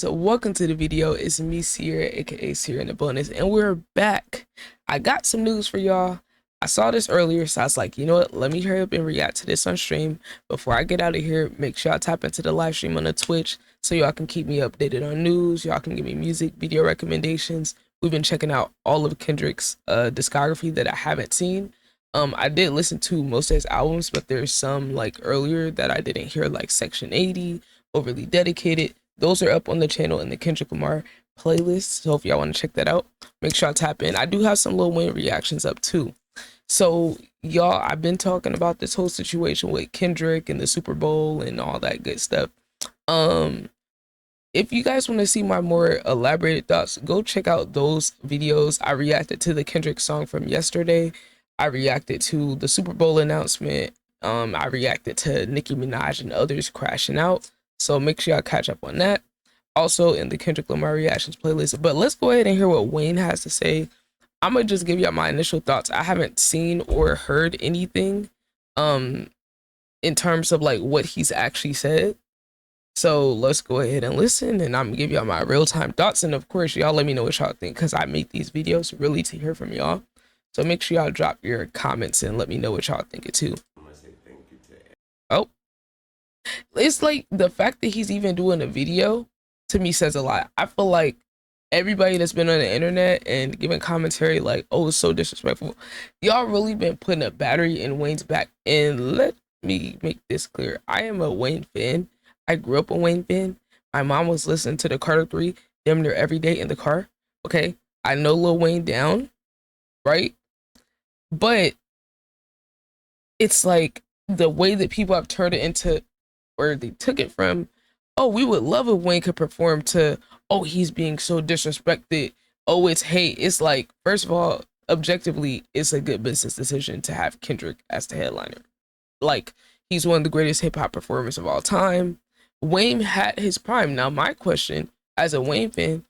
So welcome to the video. It's me, Ciara, aka Ciara in the bonus, and we're back. I got some news for y'all. I saw this earlier, so I was like, you know what? Let me hurry up and react to this on stream. Before I get out of here, make sure y'all tap into the live stream on the Twitch so y'all can keep me updated on news. Y'all can give me music, video recommendations. We've been checking out all of Kendrick's discography that I haven't seen. I did listen to most of his albums, but there's some like earlier that I didn't hear, like Section 80, Overly Dedicated. Those are up on the channel in the Kendrick Lamar playlist. So if y'all want to check that out, make sure I tap in. I do have some Lil Wayne reactions up too. So y'all, I've been talking about this whole situation with Kendrick and the Super Bowl and all that good stuff. If you guys want to see my more elaborated thoughts, go check out those videos. I reacted to the Kendrick song from yesterday. I reacted to the Super Bowl announcement. I reacted to Nicki Minaj and others crashing out. So make sure y'all catch up on that. Also in the Kendrick Lamar reactions playlist. But let's go ahead and hear what Wayne has to say. I'm gonna just give y'all my initial thoughts. I haven't seen or heard anything in terms of like what he's actually said. So let's go ahead and listen, and I'm gonna give y'all my real-time thoughts. And of course, y'all let me know what y'all think, because I make these videos really to hear from y'all. So make sure y'all drop your comments and let me know what y'all think it too. Oh, it's like the fact that he's even doing a video to me says a lot. I feel like everybody that's been on the internet and giving commentary like, oh, it's so disrespectful, y'all really been putting a battery in Wayne's back. And let me make this clear, I am a Wayne fan. I grew up a Wayne fan. My mom was listening to the Carter 3 damn near every day in the car. Okay, I know Lil Wayne down, right? But it's like the way that people have turned it into, or they took it from, oh, we would love if Wayne could perform, to, oh, he's being so disrespected, oh, it's hate. It's like, first of all, objectively, it's a good business decision to have Kendrick as the headliner. Like, he's one of the greatest hip-hop performers of all time. Wayne had his prime. Now, my question, as a Wayne fan,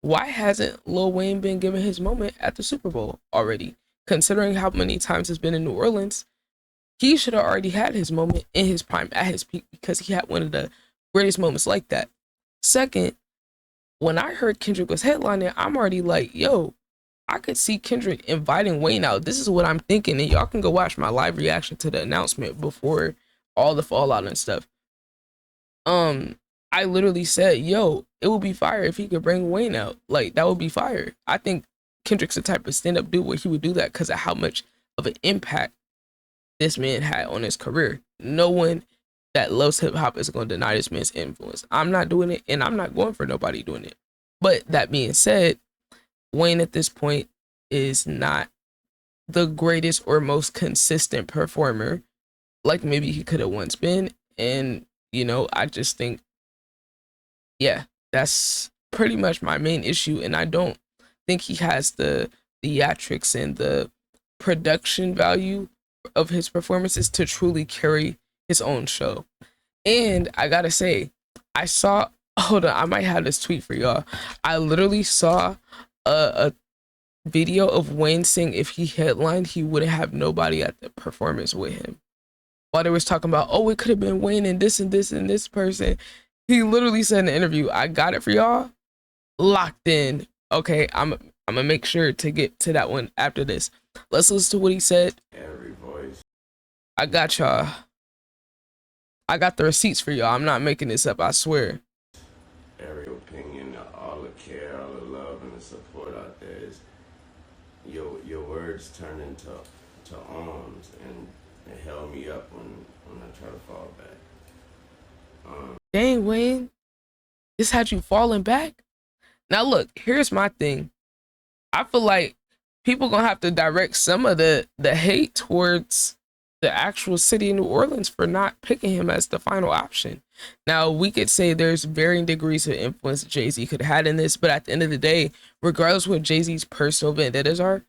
why hasn't Lil Wayne been given his moment at the Super Bowl already? Considering how many times he's been in New Orleans, he should have already had his moment in his prime, at his peak, because he had one of the greatest moments like that. Second, when I heard Kendrick was headlining, I'm already like, yo, I could see Kendrick inviting Wayne out. This is what I'm thinking, and y'all can go watch my live reaction to the announcement before all the fallout and stuff. I literally said, yo, it would be fire if he could bring Wayne out. Like, that would be fire. I think Kendrick's the type of stand-up dude where he would do that because of how much of an impact this man had on his career. No one that loves hip-hop is going to deny this man's influence. I'm not doing it, and I'm not going for nobody doing it. But that being said, Wayne at this point is not the greatest or most consistent performer like maybe he could have once been. And, you know, I just think, yeah, that's pretty much my main issue. And I don't think he has the theatrics and the production value of his performances to truly carry his own show. And I gotta say, I saw, hold on, I might have this tweet for y'all. I literally saw a video of Wayne saying if he headlined, he wouldn't have nobody at the performance with him. While they was talking about, oh, it could have been Wayne and this and this and this person, he literally said in the interview, I got it for y'all, locked in. Okay, I'm gonna make sure to get to that one after this. Let's listen to what he said. Every voice. I got y'all. I got the receipts for y'all. I'm not making this up, I swear. Every opinion, all the care, all the love, and the support out there is your words turn into arms, and it held me up when I try to fall back. Dang, Wayne, this had you falling back? Now look, here's my thing. I feel like people gonna have to direct some of the hate towards the actual city of New Orleans for not picking him as the final option. Now, we could say there's varying degrees of influence Jay-Z could have had in this, but at the end of the day, regardless of what Jay-Z's personal vendettas are,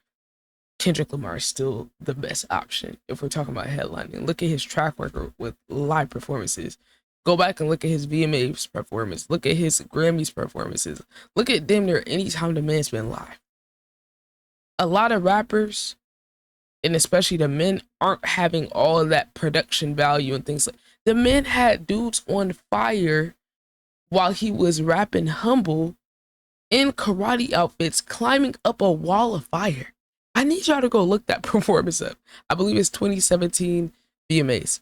Kendrick Lamar is still the best option if we're talking about headlining. Look at his track record with live performances. Go back and look at his VMAs performance. Look at his Grammys performances. Look at damn near any time the man's been live. A lot of rappers, and especially the men, aren't having all of that production value and things like. The men had dudes on fire while he was rapping humble in karate outfits, climbing up a wall of fire. I need y'all to go look that performance up. I believe it's 2017 VMAs.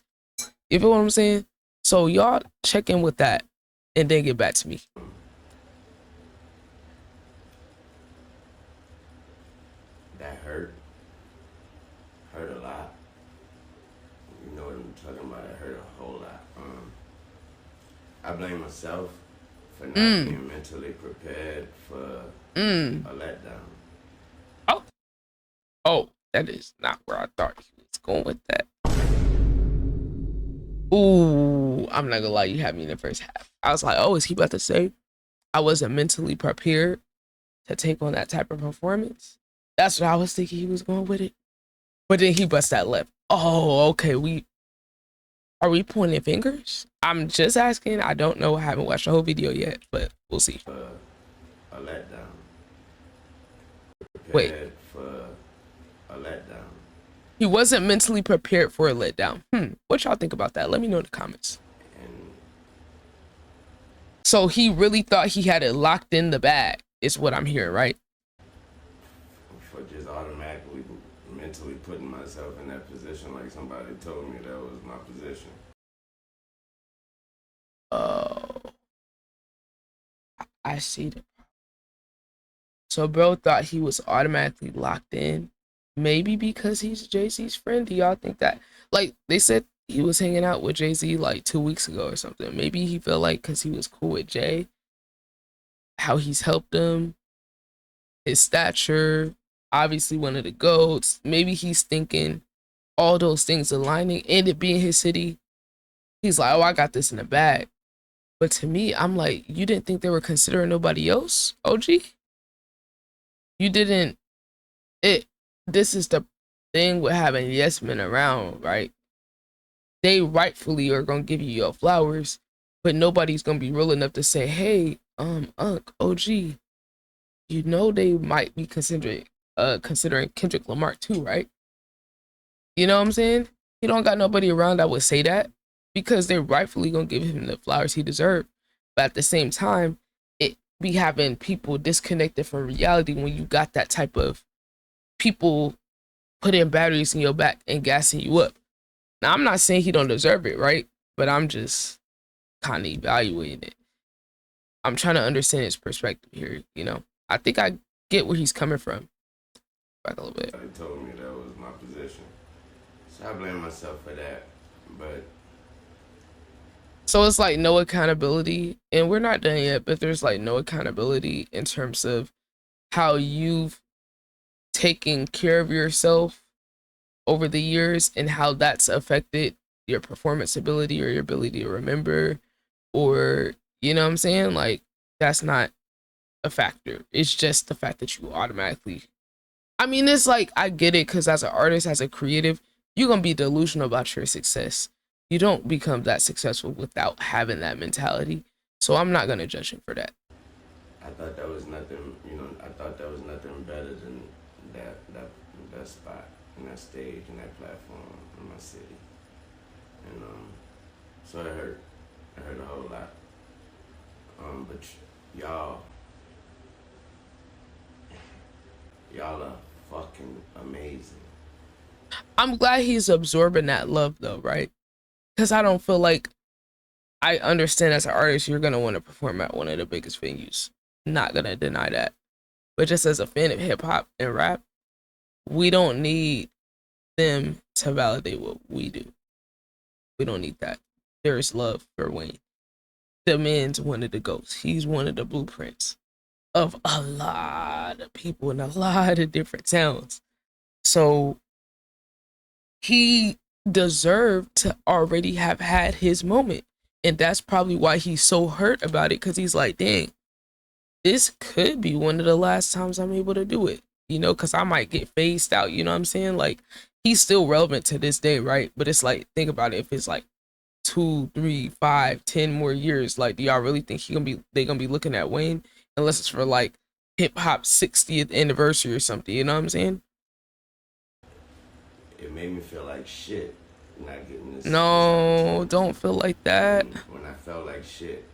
You feel what I'm saying? So y'all check in with that and then get back to me. That hurt a lot. You know what I'm talking about? It hurt a whole lot. I blame myself for not being mentally prepared for a letdown. Oh, that is not where I thought he was going with that. Ooh, I'm not gonna lie, you had me in the first half. I was like, oh, is he about to say I wasn't mentally prepared to take on that type of performance? That's what I was thinking he was going with it. But then he busts that left. Oh, okay. Are we pointing fingers? I'm just asking. I don't know. I haven't watched the whole video yet, but we'll see. A letdown. Wait. Prepared for a letdown. He wasn't mentally prepared for a letdown. What y'all think about that? Let me know in the comments. And so he really thought he had it locked in the bag, is what I'm hearing, right? for just automatically mentally putting myself in that position, like somebody told me that was my position. Oh, I see the. So bro thought he was automatically locked in. Maybe because he's Jay-Z's friend. Do y'all think that? Like they said he was hanging out with Jay-Z like 2 weeks ago or something. Maybe he felt like because he was cool with Jay, how he's helped him, his stature, obviously one of the GOATs. Maybe he's thinking all those things aligning and it being his city. He's like, oh, I got this in the bag. But to me, I'm like, you didn't think they were considering nobody else, OG? You didn't. This is the thing with having yes men around, right? They rightfully are gonna give you your flowers, but nobody's gonna be real enough to say, hey, OG, you know they might be considering Kendrick Lamar too, right? You know what I'm saying? He don't got nobody around that would say that because they're rightfully gonna give him the flowers he deserved. But at the same time, it be having people disconnected from reality when you got that type of people putting batteries in your back and gassing you up. Now, I'm not saying he don't deserve it, right? But I'm just kind of evaluating it. I'm trying to understand his perspective here, you know? I think I get where he's coming from. Back a little bit. They told me that was my position. So I blame myself for that. But so it's like no accountability, and we're not done yet, but there's like no accountability in terms of how you've taken care of yourself over the years and how that's affected your performance ability or your ability to remember, or you know what I'm saying? Like that's not a factor. It's just the fact that you automatically, I mean, it's like I get it because as an artist, as a creative, you're gonna be delusional about your success. You don't become that successful without having that mentality. So I'm not gonna judge him for that. I thought that was nothing, I thought that was nothing better than that spot and that stage and that platform in my city. And so it hurt. It hurt a whole lot. But y'all are fucking amazing. I'm glad he's absorbing that love though, right? Because I don't feel like, I understand as an artist, you're going to want to perform at one of the biggest venues. Not going to deny that. But just as a fan of hip hop and rap, we don't need them to validate what we do. We don't need that. There is love for Wayne. The man's one of the GOATs. He's one of the blueprints of a lot of people in a lot of different towns. So he deserved to already have had his moment. And that's probably why he's so hurt about it, because he's like, dang, this could be one of the last times I'm able to do it, you know, because I might get phased out, you know what I'm saying? Like, he's still relevant to this day, right? But it's like, think about it, if it's like 2, 3, 5, 10 more years, like, do y'all really think they gonna be looking at Wayne? Unless it's for like hip hop 60th anniversary or something, you know what I'm saying? It made me feel like shit not getting this. No, don't feel like that. When I felt like shit,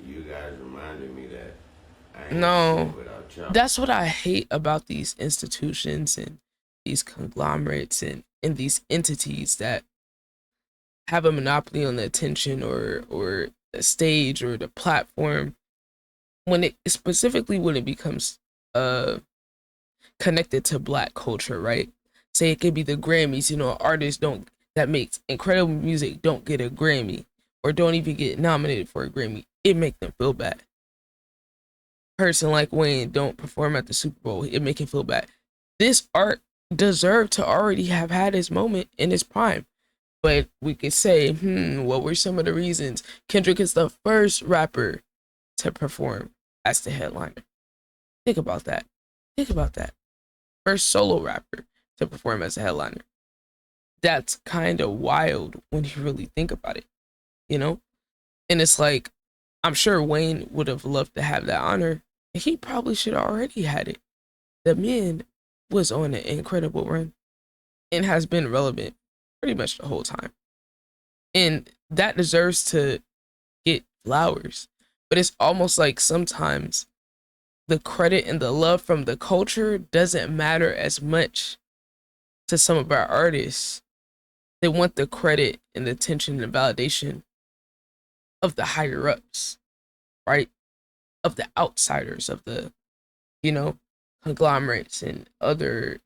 You guys reminded me that I ain't No, shit without y'all. that's what I hate about these institutions and these conglomerates and these entities that have a monopoly on the attention or the stage or the platform when it specifically when it becomes uh connected to black culture, right? Say it could be the Grammys, you know, artists don't that makes incredible music don't get a Grammy or don't even get nominated for a Grammy. It make them feel bad. Person like Wayne don't perform at the Super Bowl, it make him feel bad. This art deserved to already have had his moment in his prime. But we could say, what were some of the reasons? Kendrick is the first rapper to perform as the headliner. Think about that. Think about that. First solo rapper to perform as a headliner. That's kind of wild when you really think about it, you know? And it's like, I'm sure Wayne would have loved to have that honor. And he probably should have already had it. The man was on an incredible run and has been relevant pretty much the whole time. And that deserves to get flowers. But it's almost like sometimes the credit and the love from the culture doesn't matter as much to some of our artists. They want the credit and the attention and validation of the higher ups, right? Of the outsiders, of the, you know, conglomerates and other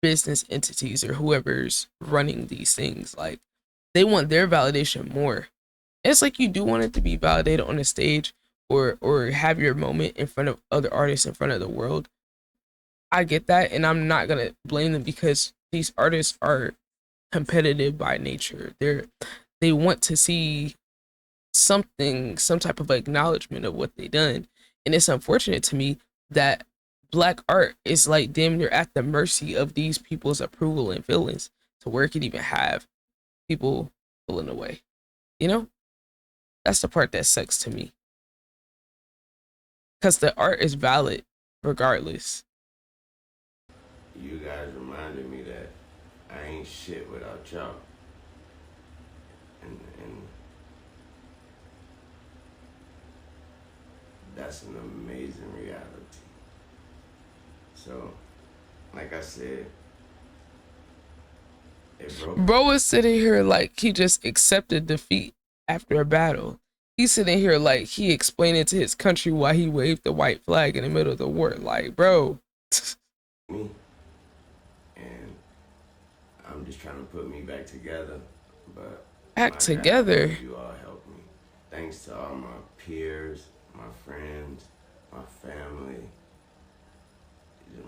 business entities or whoever's running these things. Like they want their validation more. It's like you do want it to be validated on the stage or have your moment in front of other artists in front of the world. I get that, and I'm not gonna blame them because these artists are competitive by nature. They want to see something, some type of acknowledgement of what they done. And it's unfortunate to me that black art is like damn near at the mercy of these people's approval and feelings to where it could even have people pulling away. You know? That's the part that sucks to me. Because the art is valid regardless. You guys reminded me that I ain't shit without y'all. And that's an amazing reality. So, like I said, Bro is sitting here like he just accepted defeat after a battle. He's sitting here like he explaining to his country why he waved the white flag in the middle of the war. Like, bro. Me. And I'm just trying to put me back together. But act together. You all helped me. Thanks to all my peers, my friends, my family,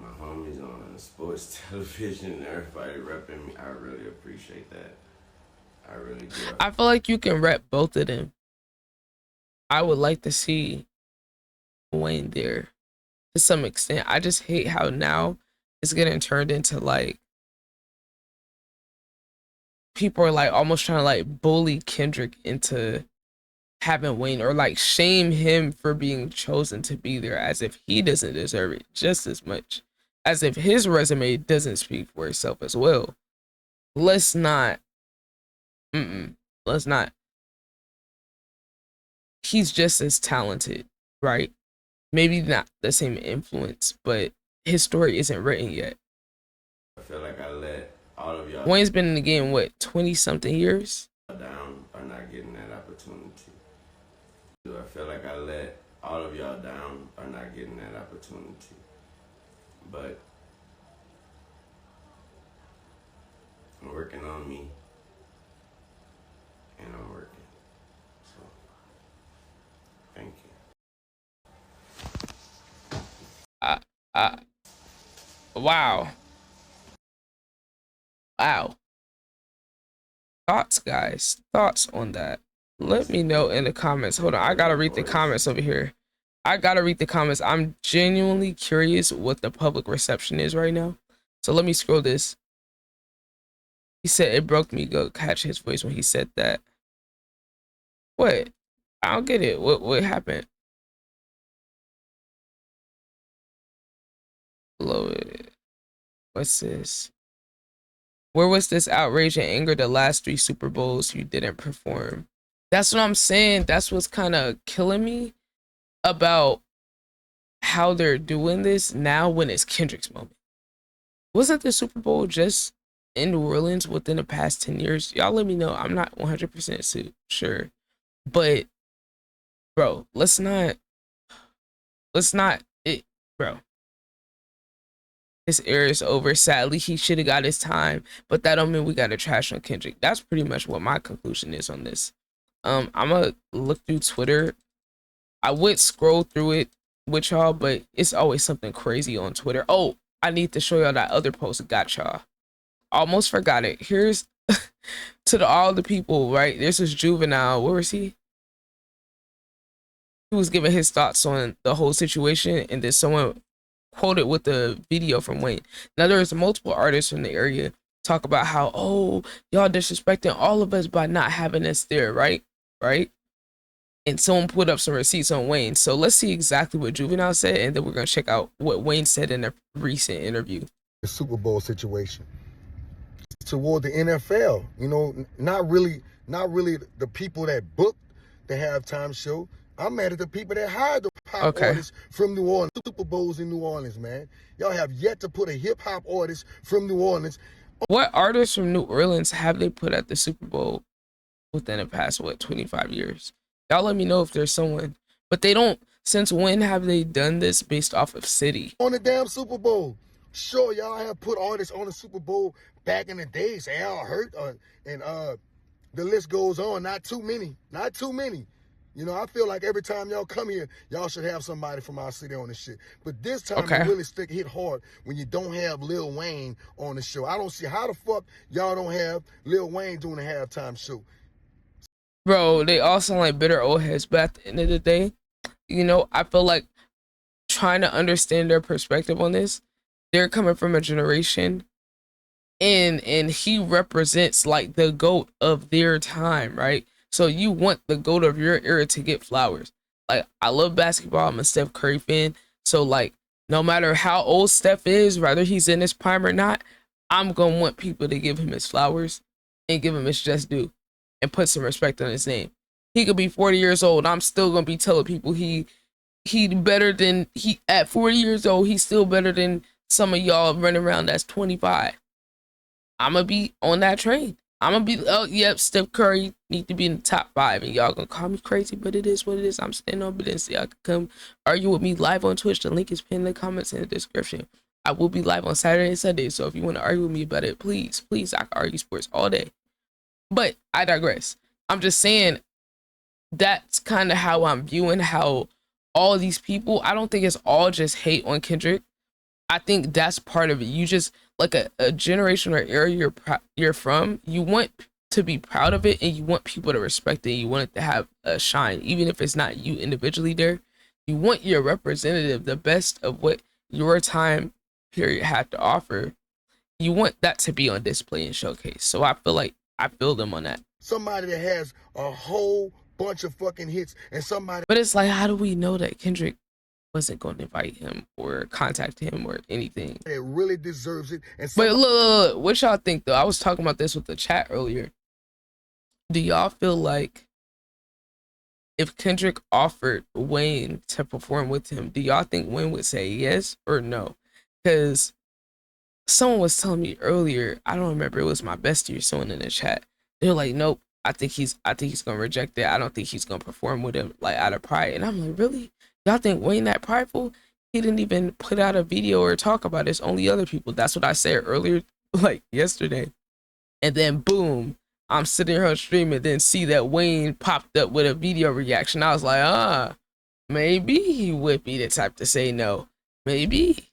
my homies on sports television, everybody repping me. I really appreciate that. I really do. I feel like you can rep both of them. I would like to see Wayne there to some extent. I just hate how now it's getting turned into like people are like almost trying to like bully Kendrick into having Wayne or like shame him for being chosen to be there as if he doesn't deserve it just as much, as if his resume doesn't speak for itself as well. Let's not. Let's not. He's just as talented, right? Maybe not the same influence, but his story isn't written yet. I feel like I let all of y'all. Wayne's been in the game, what, 20 something years? Down by not getting that opportunity. I feel like I let all of y'all down by not getting that opportunity. But I'm working on me. And I'm working. So, thank you. Wow. Wow. Thoughts, guys? Thoughts on that? Let me know in the comments. Hold on, I gotta read the comments over here. I gotta read the comments. I'm genuinely curious what the public reception is right now. So let me scroll this. He said it broke me. Go catch his voice when he said that. What? I don't get it. What happened? Below it. What's this? Where was this outrage and anger the last 3 Super Bowls you didn't perform? That's what I'm saying. That's what's kind of killing me about how they're doing this now when it's Kendrick's moment. Wasn't the Super Bowl just in New Orleans within the past 10 years? Y'all let me know. I'm not 100% sure. But, bro, let's not, bro. His era is over. Sadly, he should have got his time, but that don't mean we got to trash on Kendrick. That's pretty much what my conclusion is on this. I'm gonna look through Twitter. I would scroll through it with y'all, but it's always something crazy on Twitter. Oh, I need to show y'all that other post. Got y'all. Almost forgot it. Here's to all the people, right? This is Juvenile. Where was he? He was giving his thoughts on the whole situation, and then someone quoted with the video from Wayne. Now there's multiple artists from the area talk about how, oh, y'all disrespecting all of us by not having us there, right? And someone put up some receipts on Wayne. So let's see exactly what Juvenile said, and then we're gonna check out what Wayne said in a recent interview. The Super Bowl situation toward the NFL, you know, not really the people that booked the halftime show. I'm mad at the people that hired the pop artists from New Orleans. Super Bowls in New Orleans, man. Y'all have yet to put a hip hop artist from New Orleans. What artists from New Orleans have they put at the Super Bowl within the past, 25 years? Y'all let me know if there's someone. But they don't, since when have they done this based off of city? On the damn Super Bowl. Sure, y'all have put artists on the Super Bowl back in the days. Al Hurt, and the list goes on. Not too many. You know, I feel like every time y'all come here, y'all should have somebody from our city on the shit. But this time, it really hit hard when you don't have Lil Wayne on the show. I don't see how the fuck y'all don't have Lil Wayne doing the halftime show. Bro, they all sound like bitter old heads, but at the end of the day, you know, I feel like trying to understand their perspective on this, they're coming from a generation, and he represents like the GOAT of their time, right? So you want the GOAT of your era to get flowers. Like, I love basketball. I'm a Steph Curry fan. So, like, no matter how old Steph is, whether he's in his prime or not, I'm going to want people to give him his flowers and give him his just due and put some respect on his name. He could be 40 years old. I'm still going to be telling people he better than, at 40 years old, he's still better than some of y'all running around that's 25. I'm going to be on that train. I'm gonna be, oh, yep, Steph Curry need to be in the top 5, and y'all gonna call me crazy, but it is what it is. I'm standing on business. Y'all can come argue with me live on Twitch. The link is pinned in the comments in the description. I will be live on Saturday and Sunday, so if you want to argue with me about it, please, I can argue sports all day. But I digress. I'm just saying that's kind of how I'm viewing how all these people, I don't think it's all just hate on Kendrick. I think that's part of it. You just, like a generation or era you're from, you want to be proud of it, and you want people to respect it. You want it to have a shine, even if it's not you individually there. You want your representative, the best of what your time period had to offer. You want that to be on display and showcase. So I feel like I feel them on that. Somebody that has a whole bunch of fucking hits, and somebody. But it's like, how do we know that Kendrick wasn't going to invite him or contact him or anything? It really deserves it. And but look, what y'all think though? I was talking about this with the chat earlier. Do y'all feel like if Kendrick offered Wayne to perform with him, do y'all think Wayne would say yes or no? Because someone was telling me earlier, I don't remember, it was my bestie or someone in the chat. They're like, nope, I think he's gonna reject it. I don't think he's gonna perform with him, like, out of pride. And I'm like, really? Y'all think Wayne that prideful? He didn't even put out a video or talk about it. It's only other people. That's what I said earlier, like yesterday. And then boom, I'm sitting here on stream and then see that Wayne popped up with a video reaction. I was like, maybe he would be the type to say no. Maybe.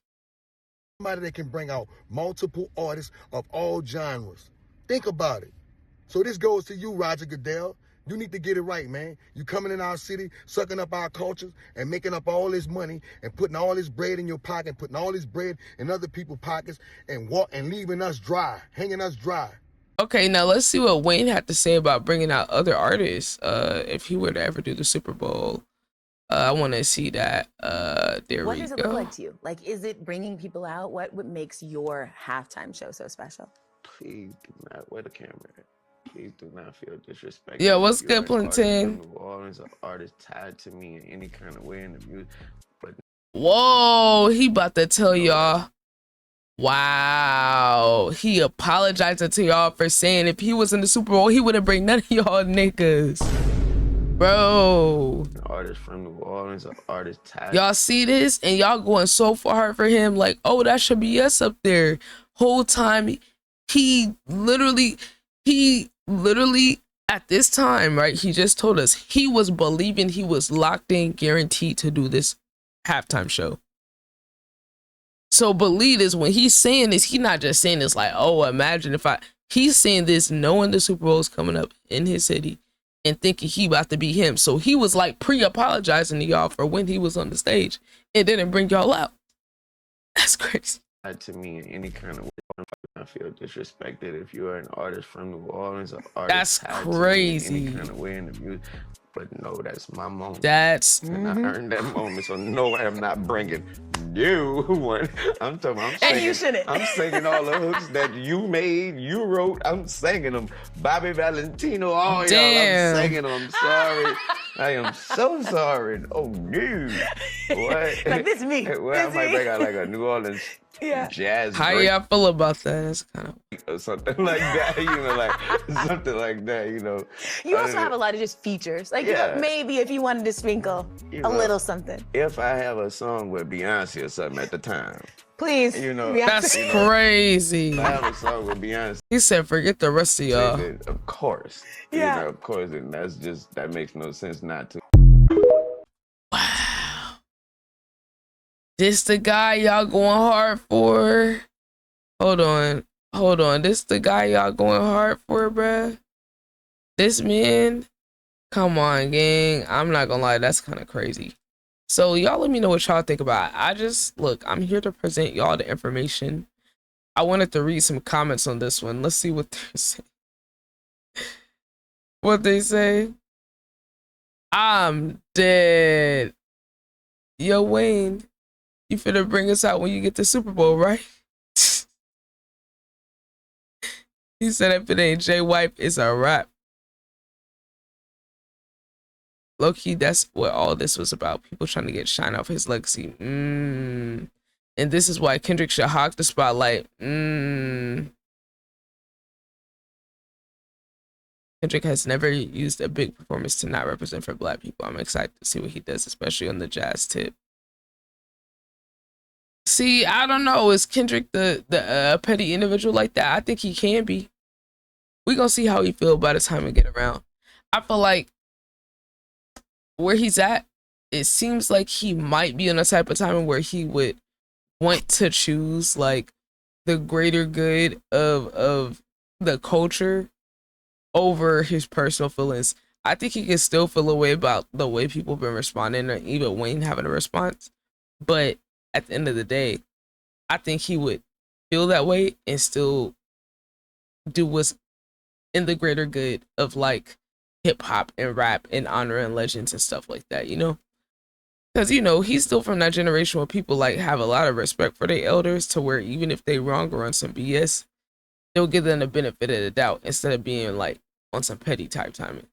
Somebody that can bring out multiple artists of all genres. Think about it. So this goes to you, Roger Goodell. You need to get it right, man. You coming in our city, sucking up our cultures and making up all this money and putting all this bread in your pocket, putting all this bread in other people's pockets and leaving us dry, hanging us dry. Okay, now let's see what Wayne had to say about bringing out other artists if he were to ever do the Super Bowl. I want to see that. There we go. What does it look like to you? Like, is it bringing people out? What makes your halftime show so special? Please do not wear the camera. Please do not feel disrespected. Yeah, what's if you're good, an artist from Plantain? New Orleans, an artist tied to me in any kind of way in the music. But Whoa, he about to tell y'all. Wow, he apologizing to y'all for saying if he was in the Super Bowl, he wouldn't bring none of y'all niggas. Bro, an artist from New Orleans, an artist tied. y'all see this and y'all going so far for him like, oh, that should be us up there. Whole time he literally at this time, right, he just told us he was believing he was locked in, guaranteed to do this halftime show. So believe this, when he's saying this, he's not just saying this like, oh, imagine if he's saying this knowing the Super Bowl is coming up in his city and thinking he about to be him. So he was like pre-apologizing to y'all for when he was on the stage and didn't bring y'all out. That's crazy. To me in any kind of way. I feel disrespected if you are an artist from New Orleans, an That's artist tied crazy. to me in any kind of way in the music. But no, that's my moment. That's and I earned that moment. So no, I am not bringing you one. I'm talking. I'm singing. And you shouldn't. I'm singing all the hooks that you made, you wrote. I'm singing them. Bobby Valentino, all y'all. I'm singing them. I'm sorry. I am so sorry. Oh no. What? Like this me. Well, I might bring out like a New Orleans. Yeah. Jazz. How y'all feel about that? That's kind of or something like that, like something like that, You also have a lot of just features, like maybe if you wanted to sprinkle a little something. If I have a song with Beyonce or something at the time, please, that's crazy. If I have a song with Beyonce, he said, forget the rest of y'all. Of course, of course, and that makes no sense not to. Wow. This the guy y'all going hard for? Hold on. This the guy y'all going hard for, bruh? This man? Come on, gang. I'm not gonna lie, that's kind of crazy. So y'all let me know what y'all think about it. Look, I'm here to present y'all the information. I wanted to read some comments on this one. Let's see what they're saying. What they say? I'm dead. Yo, Wayne, you finna bring us out when you get the Super Bowl, right? He said if it ain't Jay Wipe, it's a rap. Low-key, that's what all this was about. People trying to get shine off his legacy. And this is why Kendrick should hog the spotlight. Kendrick has never used a big performance to not represent for Black people. I'm excited to see what he does, especially on the jazz tip. See, I don't know. Is Kendrick the petty individual like that? I think he can be. We gonna see how he feel by the time we get around. I feel like where he's at, it seems like he might be in a type of time where he would want to choose like the greater good of the culture over his personal feelings. I think he can still feel a way about the way people been responding, or even Wayne having a response. But at the end of the day, I think he would feel that way and still do what's in the greater good of like hip hop and rap and honoring legends and stuff like that, because he's still from that generation where people like have a lot of respect for their elders, to where even if they wrong or on some BS, they'll give them the benefit of the doubt instead of being like on some petty type timing.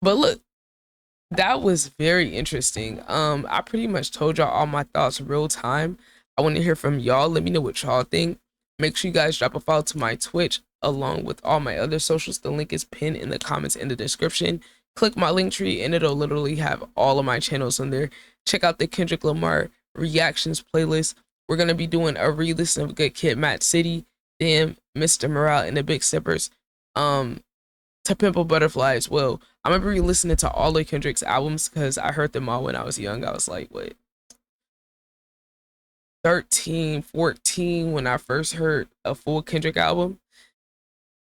But look, that was very interesting. I pretty much told y'all all my thoughts real time. I want to hear from y'all. Let me know what y'all think. Make sure you guys drop a follow to my Twitch along with all my other socials. The link is pinned in the comments in the description. Click my link tree and it'll literally have all of my channels on there. Check out the Kendrick Lamar reactions playlist. We're going to be doing a re-listen of Good Kid, Mad City, Damn, Mr. Morale, and the Big Steppers. To Pimp a Butterfly as well. I'm going to be re-listening to all of Kendrick's albums because I heard them all when I was young. I was like, 13, 14 when I first heard a full Kendrick album.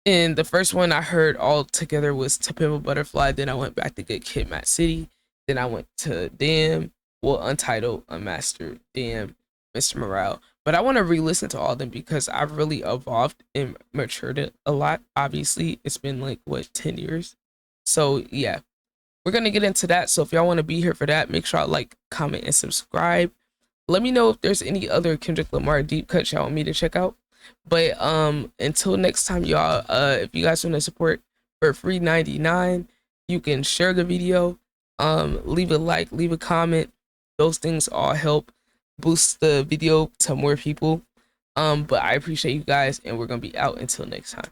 And the first one I heard all together was To Pimp a Butterfly. Then I went back to Good Kid, Mad City. Then I went to Damn, Untitled, Unmastered, Damn, Mr. Morale. But I want to re-listen to all of them because I've really evolved and matured a lot. Obviously, it's been like, 10 years? So yeah, we're going to get into that. So if y'all want to be here for that, make sure I like, comment, and subscribe. Let me know if there's any other Kendrick Lamar deep cuts y'all want me to check out. But until next time, y'all, if you guys want to support for free 99, you can share the video, leave a like, leave a comment. Those things all help boost the video to more people. But I appreciate you guys, and we're gonna be out until next time.